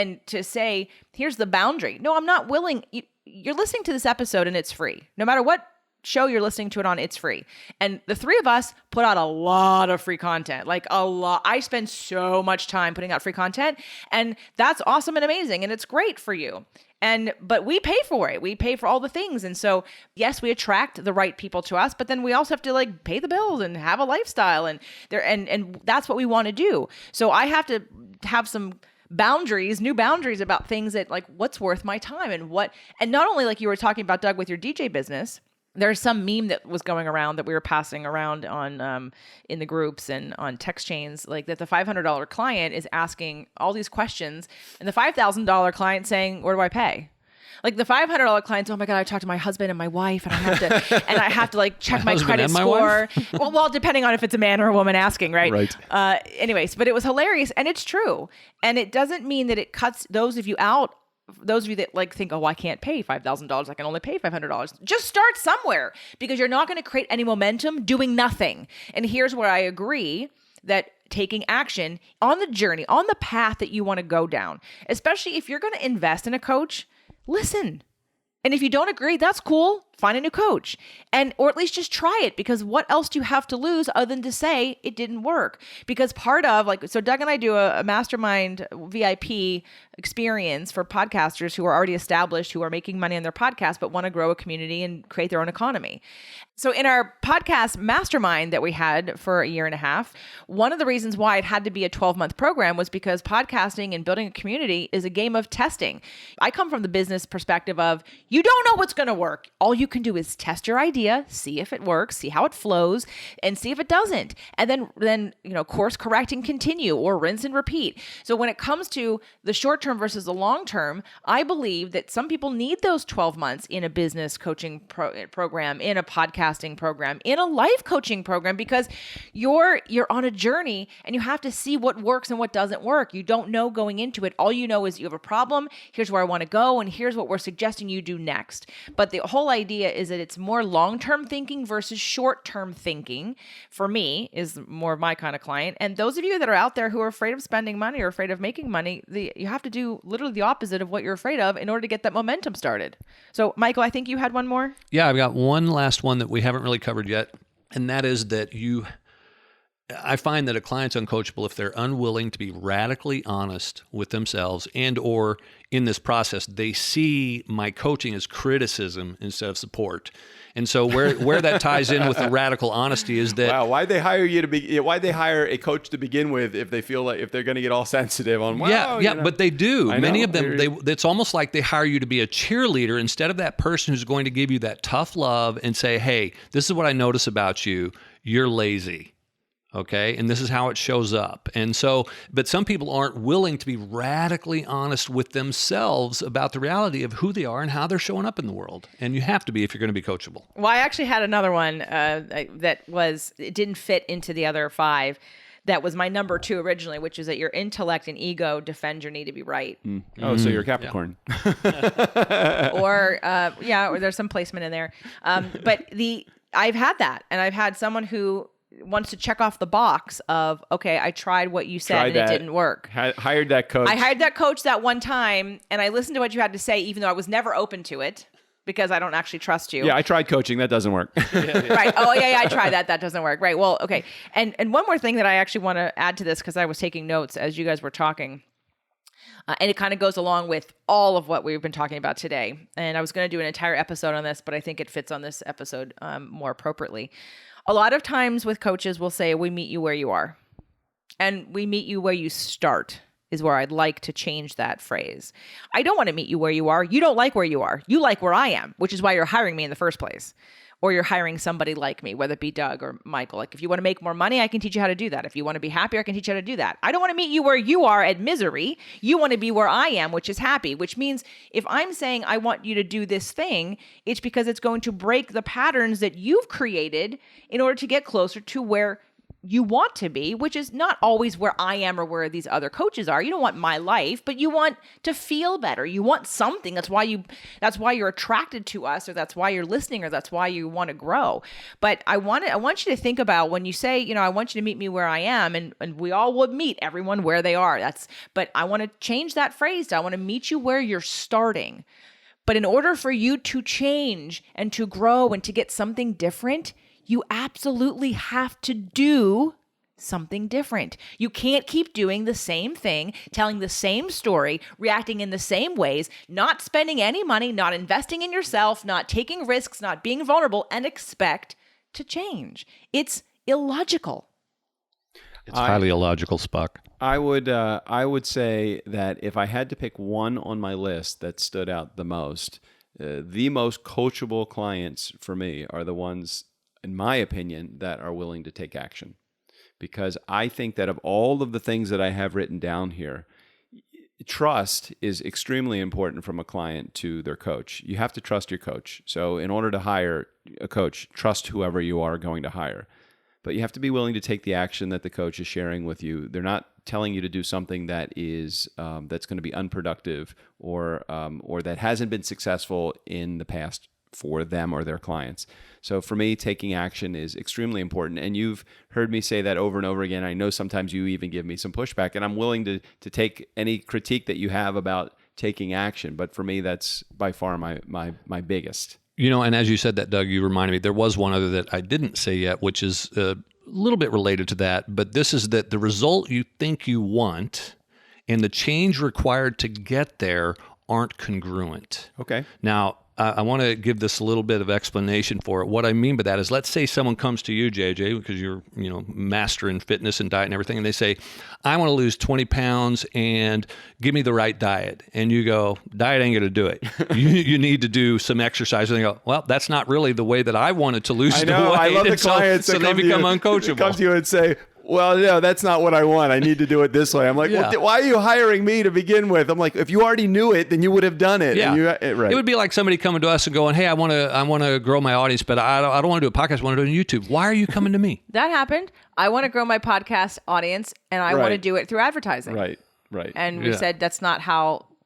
say, here's the boundary. No, I'm not willing. You're listening to this episode and it's free. No matter what show you're listening to it on, it's free. And the three of us put out a lot of free content, like a lot. I spend so much time putting out free content, and that's awesome and amazing. And it's great for you. But we pay for it. We pay for all the things. And so, yes, we attract the right people to us, but then we also have to pay the bills and have a lifestyle, and that's what we want to do. So I have to have some new boundaries about things that what's worth my time and not only like you were talking about, Doug, with your DJ business. There's some meme that was going around that we were passing around on in the groups and on text chains, like that the $500 client is asking all these questions, and the $5,000 client saying, "Where do I pay?" Like the $500 clients, "Oh my God, I talked to my husband and my wife, and I have to check my credit score." Well, depending on if it's a man or a woman asking, right? Right. Anyways, but it was hilarious, and it's true, and it doesn't mean that it cuts those of you out. Those of you that think, "Oh, I can't pay $5,000. I can only pay $500." Just start somewhere, because you're not going to create any momentum doing nothing. And here's where I agree that taking action on the journey, on the path that you want to go down, especially if you're going to invest in a coach, listen. And if you don't agree, that's cool. Find a new coach, or at least just try it, because what else do you have to lose other than to say it didn't work? Because part of so Doug and I do a mastermind VIP experience for podcasters who are already established, who are making money on their podcast, but want to grow a community and create their own economy. So in our podcast mastermind that we had for a year and a half, one of the reasons why it had to be a 12-month program was because podcasting and building a community is a game of testing. I come from the business perspective of, you don't know what's going to work. All you can do is test your idea, see if it works, see how it flows, and see if it doesn't. And then course correct and continue, or rinse and repeat. So when it comes to the short term versus the long term, I believe that some people need those 12 months in a business coaching program, in a podcasting program, in a life coaching program, because you're on a journey and you have to see what works and what doesn't work. You don't know going into it. All you know is you have a problem. Here's where I want to go, and here's what we're suggesting you do next. But the whole idea is that it's more long-term thinking versus short-term thinking. For me, is more of my kind of client. And those of you that are out there who are afraid of spending money or afraid of making money, you have to do literally the opposite of what you're afraid of in order to get that momentum started. So, Michael, I think you had one more. Yeah, I've got one last one that we haven't really covered yet, and that is that I find that a client's uncoachable if they're unwilling to be radically honest with themselves, and or in this process, they see my coaching as criticism instead of support. And so where that ties in with the radical honesty is that, wow, why'd they hire a coach to begin with if they feel like, if they're going to get all sensitive on, but they do. Many of them, it's almost like they hire you to be a cheerleader instead of that person who's going to give you that tough love and say, "Hey, this is what I notice about you. You're lazy. Okay. And this is how it shows up." And so, but some people aren't willing to be radically honest with themselves about the reality of who they are and how they're showing up in the world. And you have to be if you're going to be coachable. Well, I actually had another one it didn't fit into the other 5. That was my number 2 originally, which is that your intellect and ego defend your need to be right. Oh, so you're a Capricorn. Yeah. or there's some placement in there. But I've had that, and I've had someone who wants to check off the box of, okay, I tried what you said and it didn't work. Hired that coach. I hired that coach that one time, and I listened to what you had to say, even though I was never open to it. because I don't actually trust you. Yeah, I tried coaching. That doesn't work. Right. Oh, yeah, I tried that. That doesn't work. Right. Well, okay. And one more thing that I actually want to add to this, because I was taking notes as you guys were talking. And it kind of goes along with all of what we've been talking about today. And I was going to do an entire episode on this, but I think it fits on this episode more appropriately. A lot of times with coaches, we'll say, we meet you where you are. And we meet you where you start is where I'd like to change that phrase. I don't want to meet you where you are. You don't like where you are. You like where I am, which is why you're hiring me in the first place. Or you're hiring somebody like me, whether it be Doug or Michael. Like, if you want to make more money, I can teach you how to do that. If you want to be happier, I can teach you how to do that. I don't want to meet you where you are at misery. You want to be where I am, which is happy, which means if I'm saying I want you to do this thing, it's because it's going to break the patterns that you've created in order to get closer to where you want to be, which is not always where I am or where these other coaches are. You don't want my life, but you want to feel better. You want something. That's why you're attracted to us, or that's why you're listening, or that's why you want to grow. But I want you to think about when you say, I want you to meet me where I am, and we all would meet everyone where they are. But I want to change that phrase to I want to meet you where you're starting. But in order for you to change and to grow and to get something different, you absolutely have to do something different. You can't keep doing the same thing, telling the same story, reacting in the same ways, not spending any money, not investing in yourself, not taking risks, not being vulnerable, and expect to change. It's illogical. It's highly illogical, Spock. I would say that if I had to pick one on my list that stood out the most coachable clients for me are the ones, in my opinion, that are willing to take action. Because I think that of all of the things that I have written down here, trust is extremely important from a client to their coach. You have to trust your coach. So in order to hire a coach, trust whoever you are going to hire. But you have to be willing to take the action that the coach is sharing with you. They're not telling you to do something that is that's going to be unproductive or that hasn't been successful in the past for them or their clients. So for me, taking action is extremely important. And you've heard me say that over and over again. I know sometimes you even give me some pushback, and I'm willing to take any critique that you have about taking action. But for me, that's by far my biggest. And as you said that, Doug, you reminded me, there was one other that I didn't say yet, which is a little bit related to that. But this is that the result you think you want and the change required to get there aren't congruent. Okay. Now, I want to give this a little bit of explanation for it. What I mean by that is, let's say someone comes to you, JJ, because you're, master in fitness and diet and everything, and they say, I want to lose 20 pounds and give me the right diet. And you go, diet ain't going to do it. you need to do some exercise. And they go, well, that's not really the way that I wanted to lose the weight. I love the clients so they become uncoachable. Come to you and say, well, no, that's not what I want. I need to do it this way. I'm like, well, why are you hiring me to begin with? I'm like, if you already knew it, then you would have done it. Yeah. Right. It would be like somebody coming to us and going, hey, I want to grow my audience, but I don't want to do a podcast. I want to do it on YouTube. Why are you coming to me? That happened. I want to grow my podcast audience, and I want to do it through advertising. Right. And we said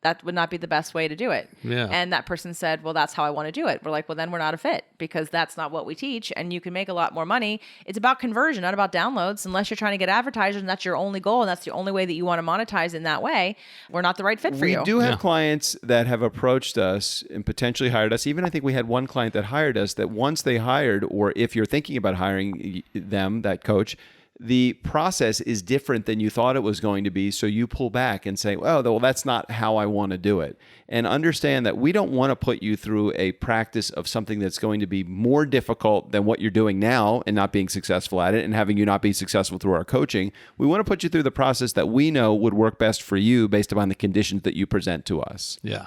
that would not be the best way to do it. Yeah. And that person said, well, that's how I want to do it. We're like, well, then we're not a fit, because that's not what we teach, and you can make a lot more money. It's about conversion, not about downloads. Unless you're trying to get advertisers and that's your only goal and that's the only way that you want to monetize in that way, we're not the right fit for you. We do have clients that have approached us and potentially hired us. Even I think we had one client that hired us that once they hired, or if you're thinking about hiring them, that coach, the process is different than you thought it was going to be. So you pull back and say, well, that's not how I want to do it. And understand that we don't want to put you through a practice of something that's going to be more difficult than what you're doing now and not being successful at it and having you not be successful through our coaching. We want to put you through the process that we know would work best for you based upon the conditions that you present to us. Yeah.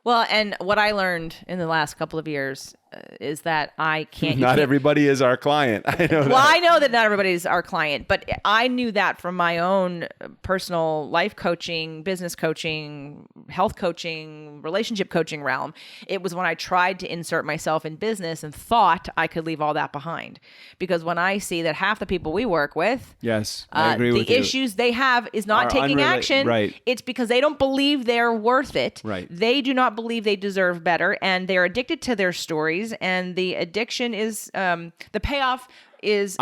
Well, and what I learned in the last couple of years is that I can't... Not everybody is our client. I know that. Well, I know that not everybody is our client, but I knew that from my own personal life coaching, business coaching, health coaching, relationship coaching realm. It was when I tried to insert myself in business and thought I could leave all that behind. Because when I see that half the people we work with... Yes, I agree with you. The issues they have is not taking action. Right. It's because they don't believe they're worth it. Right. They do not believe they deserve better, and they're addicted to their stories. boundaries, and the addiction is the payoff is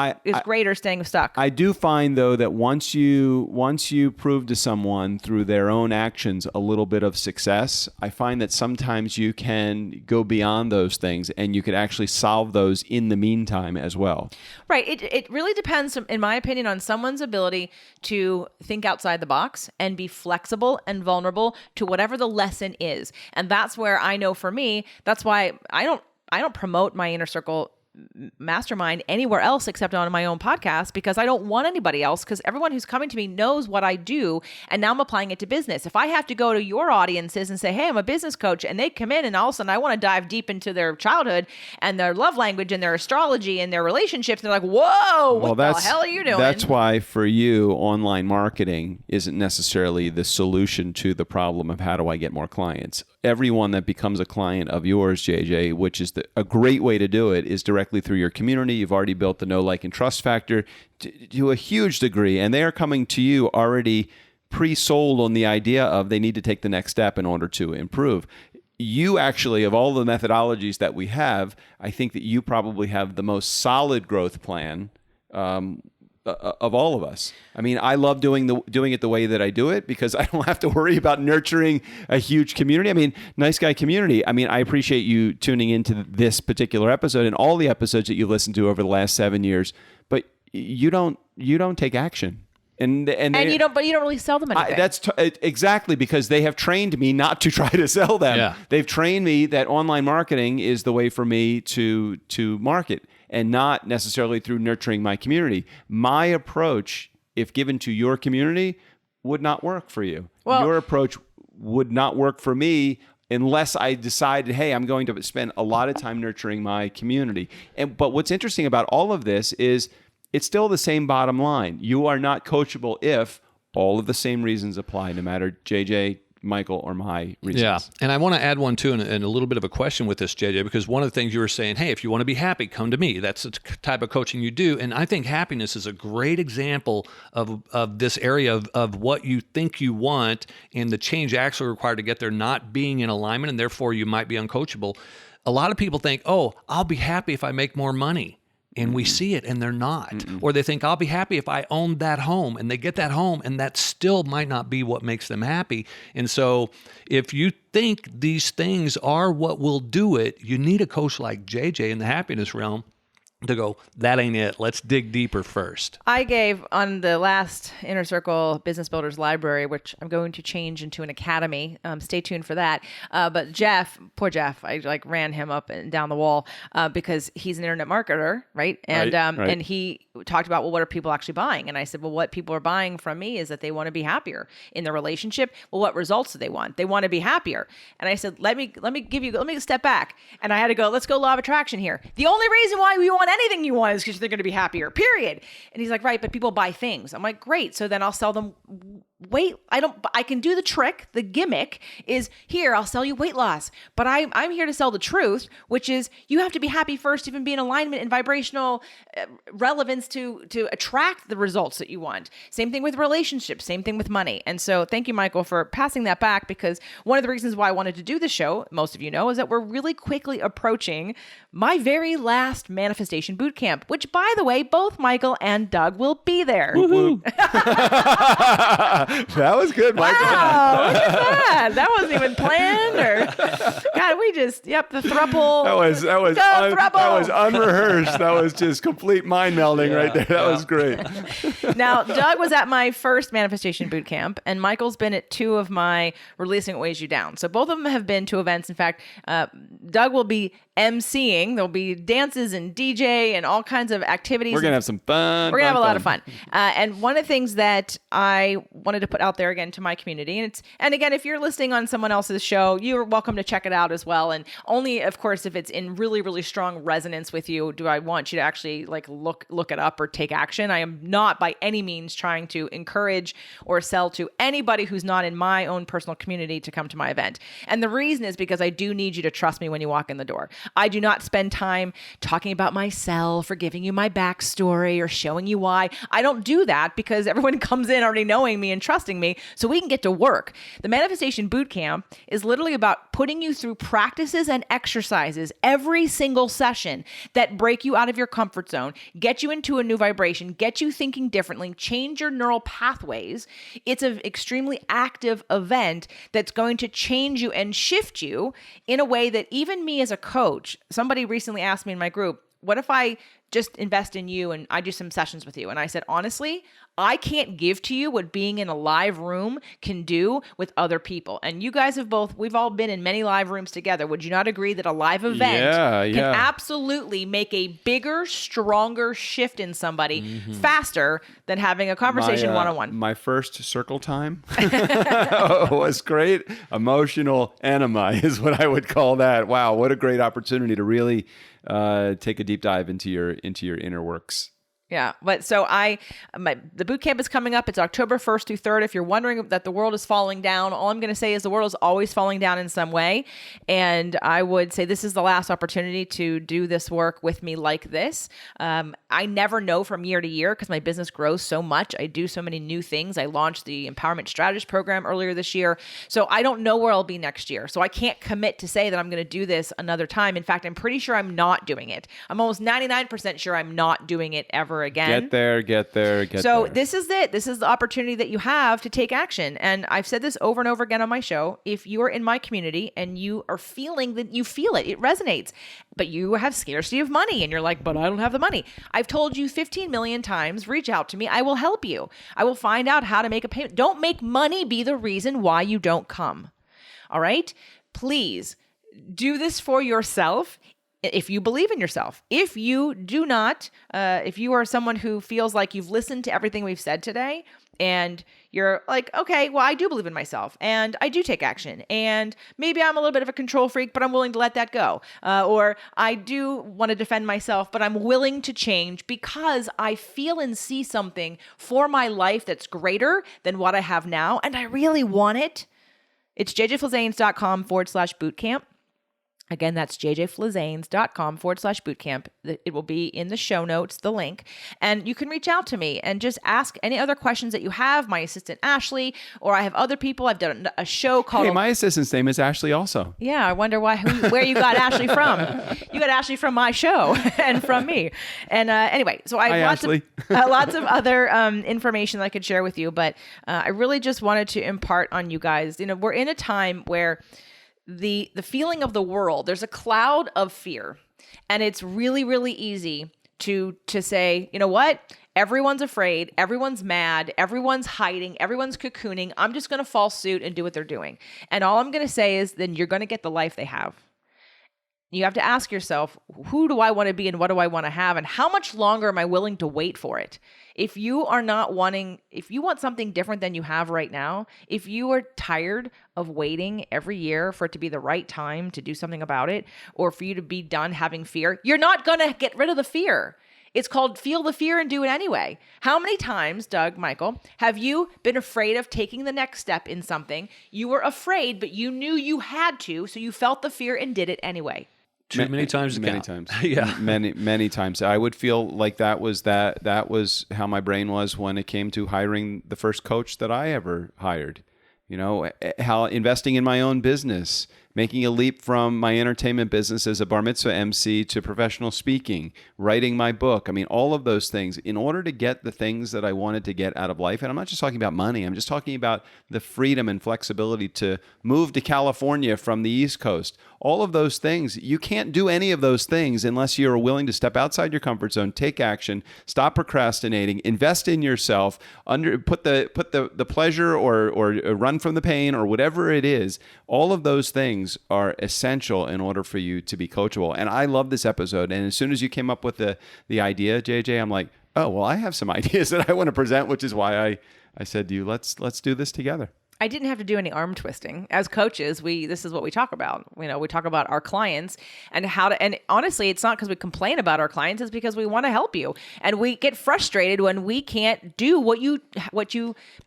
greater staying stuck. I do find though that once you prove to someone through their own actions a little bit of success, I find that sometimes you can go beyond those things and you can actually solve those in the meantime as well. Right. It really depends, in my opinion, on someone's ability to think outside the box and be flexible and vulnerable to whatever the lesson is. And that's where I know for me, that's why I don't promote my Inner Circle mastermind anywhere else except on my own podcast, because I don't want anybody else, because everyone who's coming to me knows what I do, and now I'm applying it to business. If I have to go to your audiences and say, hey, I'm a business coach, and they come in and all of a sudden I want to dive deep into their childhood and their love language and their astrology and their relationships, and they're like, whoa, what the hell are you doing? That's why for you, online marketing isn't necessarily the solution to the problem of how do I get more clients. Everyone that becomes a client of yours, JJ, which is a great way to do it, is directly through your community. You've already built the know, like, and trust factor to a huge degree, and they are coming to you already pre-sold on the idea of they need to take the next step in order to improve. You actually, of all the methodologies that we have, I think that you probably have the most solid growth plan of all of us. I mean, I love doing it the way that I do it because I don't have to worry about nurturing a huge community. I mean, nice guy community. I mean, I appreciate you tuning into this particular episode and all the episodes that you've listened to over the last 7 years, but you don't take action. And you don't really sell them anything. Exactly, because they have trained me not to try to sell them. Yeah. They've trained me that online marketing is the way for me to market, and not necessarily through nurturing my community. My approach, if given to your community, would not work for you. Well, your approach would not work for me unless I decided, hey, I'm going to spend a lot of time nurturing my community. But what's interesting about all of this is it's still the same bottom line. You are not coachable if all of the same reasons apply, no matter JJ, Michael, or my reasons. Yeah, and I want to add one too, and a little bit of a question with this, JJ, because one of the things you were saying, hey, if you want to be happy, come to me. That's the type of coaching you do, and I think happiness is a great example of this area of what you think you want and the change actually required to get there not being in alignment, and therefore you might be uncoachable. A lot of people think, oh, I'll be happy if I make more money. And we see it, and they're not. Mm-mm. Or they think, I'll be happy if I own that home, and they get that home, and that still might not be what makes them happy. And so if you think these things are what will do it, you need a coach like JJ in the happiness realm to go, that ain't it. Let's dig deeper first. I gave on the last Inner Circle Business Builders Library, which I'm going to change into an academy. Stay tuned for that. But Jeff, poor Jeff, I ran him up and down the wall because he's an internet marketer, right? And right. And he talked about, well, what are people actually buying? And I said, well, what people are buying from me is that they want to be happier in their relationship. Well, what results do they want? They want to be happier. And I said, let me step back. And I had to go, let's go law of attraction here. The only reason why we want anything you want is because they're going to be happier, period. And he's like, right, but people buy things. I'm like, great. So then I'll sell them. Wait, I can do the trick. The gimmick is here. I'll sell you weight loss, but I'm here to sell the truth, which is you have to be happy first, even be in alignment and vibrational relevance to attract the results that you want. Same thing with relationships, same thing with money. And so thank you, Michael, for passing that back, because one of the reasons why I wanted to do the show, most of you know, is that we're really quickly approaching my very last manifestation bootcamp, which, by the way, both Michael and Doug will be there. That was good, Michael. Wow, look at that. That wasn't even planned, or God, the throuple. That was unrehearsed. That was just complete mind melding right there. That was great. Now, Doug was at my first manifestation boot camp, and Michael's been at 2 of my Releasing What Weighs You Down. So both of them have been to events. In fact, Doug will be emceeing. There'll be dances and DJ and all kinds of activities. We're going to have some fun. We're going to have a lot of fun. And one of the things that I wanted to put out there again to my community, and again, if you're listening on someone else's show, you're welcome to check it out as well. And only, of course, if it's in really, really strong resonance with you, do I want you to actually look it up or take action. I am not by any means trying to encourage or sell to anybody who's not in my own personal community to come to my event. And the reason is because I do need you to trust me when you walk in the door. I do not spend time talking about myself or giving you my backstory or showing you why. I don't do that because everyone comes in already knowing me and trusting me so we can get to work. The Manifestation Bootcamp is literally about putting you through practices and exercises every single session that break you out of your comfort zone, get you into a new vibration, get you thinking differently, change your neural pathways. It's an extremely active event that's going to change you and shift you in a way that even me as a coach, somebody recently asked me in my group, what if I just invest in you and I do some sessions with you? And I said, honestly, I can't give to you what being in a live room can do with other people. And you guys we've all been in many live rooms together. Would you not agree that a live event can absolutely make a bigger, stronger shift in somebody faster than having a conversation one-on-one? My first circle time was great. Emotional enema is what I would call that. Wow, what a great opportunity to really take a deep dive into your inner works. Yeah. But so the boot camp is coming up. It's October 1st through 3rd. If you're wondering that the world is falling down, all I'm going to say is the world is always falling down in some way. And I would say this is the last opportunity to do this work with me like this. I never know from year to year because my business grows so much. I do so many new things. I launched the Empowerment Strategist program earlier this year. So I don't know where I'll be next year. So I can't commit to say that I'm going to do this another time. In fact, I'm pretty sure I'm not doing it. I'm almost 99% sure I'm not doing it ever again. Get there. So this is it. This is the opportunity that you have to take action. And I've said this over and over again on my show. If you are in my community and you are feeling that you feel it resonates, but you have scarcity of money and you're like, but I don't have the money. I've told you 15 million times, reach out to me. I will help you. I will find out how to make a payment. Don't make money be the reason why you don't come. All right? Please do this for yourself. If you believe in yourself. If you do not, if you are someone who feels like you've listened to everything we've said today and you're like, okay, well, I do believe in myself and I do take action and maybe I'm a little bit of a control freak, but I'm willing to let that go. Or I do want to defend myself, but I'm willing to change because I feel and see something for my life that's greater than what I have now. And I really want it. It's jjflizanes.com/bootcamp. Again, that's jjflizanes.com/bootcamp. It will be in the show notes, the link. And you can reach out to me and just ask any other questions that you have. My assistant, Ashley, or I have other people. I've done a show called... Hey, my assistant's name is Ashley also. Yeah, I wonder where you got Ashley from. You got Ashley from my show and from me. And anyway, so I have lots of other information that I could share with you. But I really just wanted to impart on you guys. You know, we're in a time where... The feeling of the world, there's a cloud of fear, and it's really, really easy to say, you know what? Everyone's afraid, everyone's mad, everyone's hiding, everyone's cocooning. I'm just going to follow suit and do what they're doing. And all I'm going to say is then you're going to get the life they have. You have to ask yourself, who do I want to be and what do I want to have? And how much longer am I willing to wait for it? If you want something different than you have right now, if you are tired of waiting every year for it to be the right time to do something about it, or for you to be done having fear, you're not going to get rid of the fear. It's called feel the fear and do it anyway. How many times, Doug, Michael, have you been afraid of taking the next step in something? You were afraid, but you knew you had to, so you felt the fear and did it anyway. Too many times. Many times. Yeah. Many times. I would feel like that was how my brain was when it came to hiring the first coach that I ever hired. You know, how investing in my own business, making a leap from my entertainment business as a bar mitzvah MC to professional speaking, writing my book. I mean, all of those things in order to get the things that I wanted to get out of life. And I'm not just talking about money. I'm just talking about the freedom and flexibility to move to California from the East Coast. All of those things. You can't do any of those things unless you're willing to step outside your comfort zone, take action, stop procrastinating, invest in yourself, put the pleasure or run from the pain or whatever it is. All of those things are essential in order for you to be coachable. And I love this episode. And as soon as you came up with the idea, JJ, I'm like, oh, well, I have some ideas that I want to present, which is why I said to you, let's do this together. I didn't have to do any arm twisting. As coaches, this is what we talk about. You know, we talk about our clients and and honestly, it's not because we complain about our clients, it's because we want to help you. And we get frustrated when we can't do what you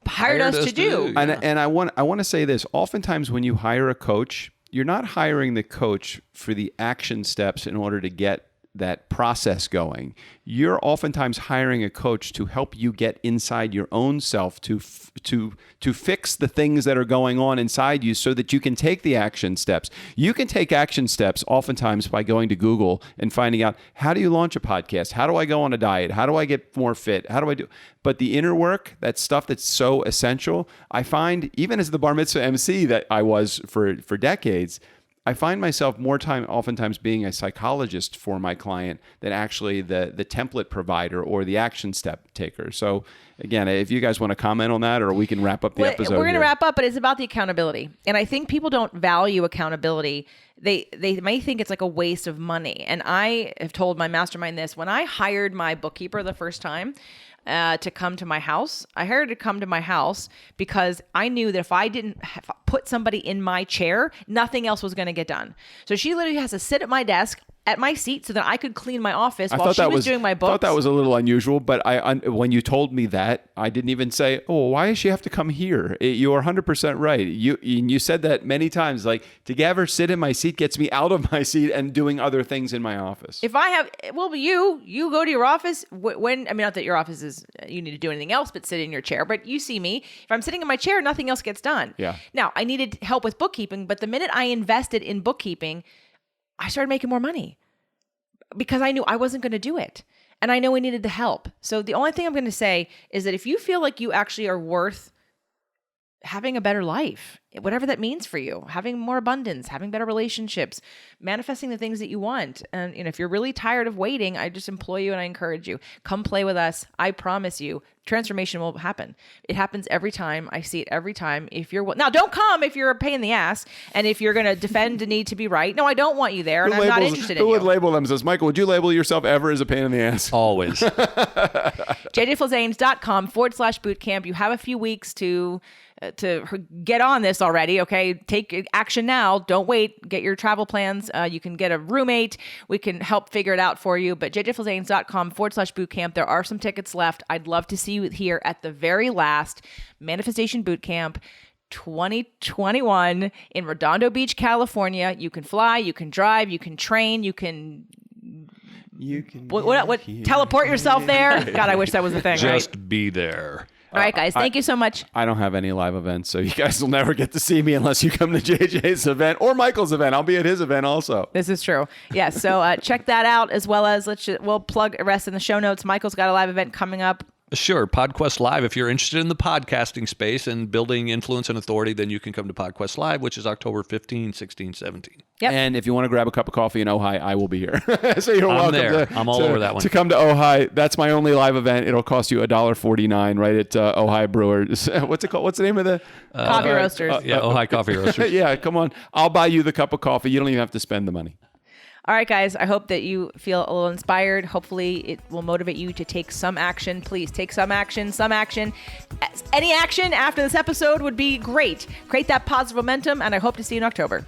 hired us to do. And I want to say this. Oftentimes when you hire a coach, you're not hiring the coach for the action steps in order to get that process going. You're oftentimes hiring a coach to help you get inside your own self to fix the things that are going on inside you so that you can take the action steps. You can take action steps oftentimes by going to Google and finding out, how do you launch a podcast? How do I go on a diet? How do I get more fit? How do I do? But the inner work, that stuff that's so essential, I find even as the bar mitzvah MC that I was for decades, I find myself oftentimes being a psychologist for my client than actually the template provider or the action step taker. So again, if you guys want to comment on that, or we can wrap up the episode. We're going to wrap up, but it's about the accountability. And I think people don't value accountability. They may think it's like a waste of money. And I have told my mastermind this. When I hired my bookkeeper the first time, to come to my house. I hired her to come to my house because I knew that if I didn't put somebody in my chair, nothing else was going to get done. So she literally has to sit at my desk, at my seat, so that I could clean my office while she was doing my books. I thought that was a little unusual, but when you told me that, I didn't even say, oh, why does she have to come here? You are 100% right. You said that many times, like, to have her sit in my seat gets me out of my seat and doing other things in my office. If I have, well, you go to your office not that your office is, you need to do anything else but sit in your chair, but you see me, if I'm sitting in my chair, nothing else gets done. Yeah. Now, I needed help with bookkeeping, but the minute I invested in bookkeeping, I started making more money because I knew I wasn't going to do it. And I know we needed the help. So the only thing I'm going to say is that if you feel like you actually are worth having a better life, whatever that means for you, having more abundance, having better relationships, manifesting the things that you want. And if you're really tired of waiting, I just implore you and I encourage you, come play with us. I promise you, transformation will happen. It happens every time. I see it every time. Now, don't come if you're a pain in the ass and if you're going to defend the need to be right. No, I don't want you there, and I'm not interested in you. Who would label themselves? Michael, would you label yourself ever as a pain in the ass? Always. jjflazanes.com/bootcamp. You have a few weeks to get on this already, okay? Take action now. Don't wait. Get your travel plans. You can get a roommate. We can help figure it out for you. But jjflazanes.com/bootcamp. There are some tickets left. I'd love to see you here at the very last Manifestation Bootcamp 2021 in Redondo Beach, California. You can fly, you can drive, you can train, you can teleport yourself there. God, I wish that was a thing. Just be there. All right, guys. Thank you so much. I don't have any live events, so you guys will never get to see me unless you come to JJ's event or Michael's event. I'll be at his event also. This is true. Yeah, so check that out, as well as we'll plug the rest in the show notes. Michael's got a live event coming up. Sure. PodQuest Live. If you're interested in the podcasting space and building influence and authority, then you can come to PodQuest Live, which is October 15, 16, 17. Yep. And if you want to grab a cup of coffee in Ojai, I will be here. So you're I'm welcome there. I'm all over that one. To come to Ojai. That's my only live event. It'll cost you $1.49 right at Ojai Brewers. What's it called? What's the name of the Coffee Roasters? Ojai Coffee Roasters. Yeah, come on. I'll buy you the cup of coffee. You don't even have to spend the money. All right, guys, I hope that you feel a little inspired. Hopefully it will motivate you to take some action. Please take some action. Any action after this episode would be great. Create that positive momentum, and I hope to see you in October.